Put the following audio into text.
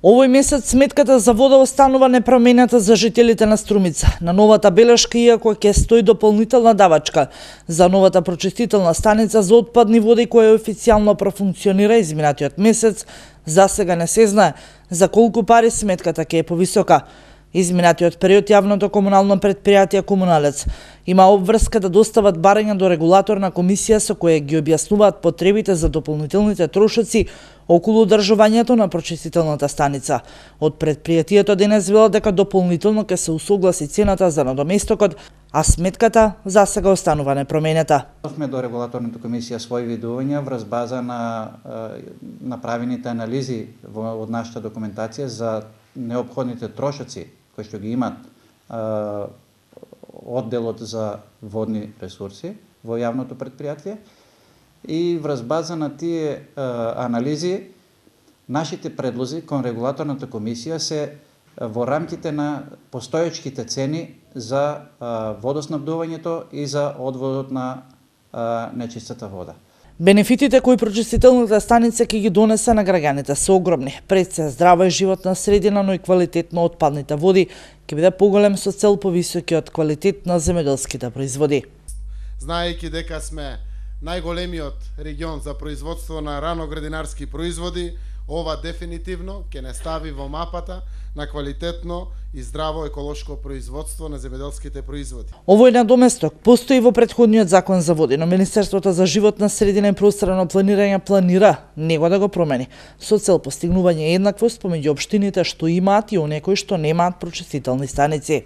Овој месец сметката за вода останува непроменета за жителите на Струмица. На новата белешка, иако ќе стои дополнителна давачка за новата прочистителна станица за отпадни води која официјално профункционира изминатиот месец, за сега не се знае за колку пари сметката ќе е повисока. Изминатиот период јавното комунално претпријатие Комуналец има обврска да достават барања до регулаторна комисија со која ги објаснуваат потребите за дополнителните трошоци околу одржувањето на прочистителната станица. Од претпријатието денес велат дека дополнително ќе се усогласи цената за надоместокот, а сметката за сега останува непроменета. Сме до регулаторната комисија своји видувања врз база на направените анализи од нашата документација за неопходните трошоци кои што ги имат одделот за водни ресурси во јавното претпријатие, и врз база на тие анализи нашите предлози кон регулаторната комисија се во рамките на постоечките цени за водоснабдувањето и за одводот на нечистата вода. Бенефитите кои прочистителната станица ќе ги донесе на граѓаните се огромни. Пред се здрава и животна средина, но и квалитет на отпадните води ќе биде поголем со цел повисокиот квалитет на земјоделските производи. Знаејќи дека сме најголемиот регион за производство на раноградинарски производи, ова дефинитивно ќе не стави во мапата на квалитетно и здраво еколошко производство на земјоделските производи. Овој надоместок постои во претходниот закон за води, но Министерството за животна средина и просторно планирање планира него да го промени со цел постигнување еднаквост помеѓу општините што имаат и оние кои што немаат прочистителни станици.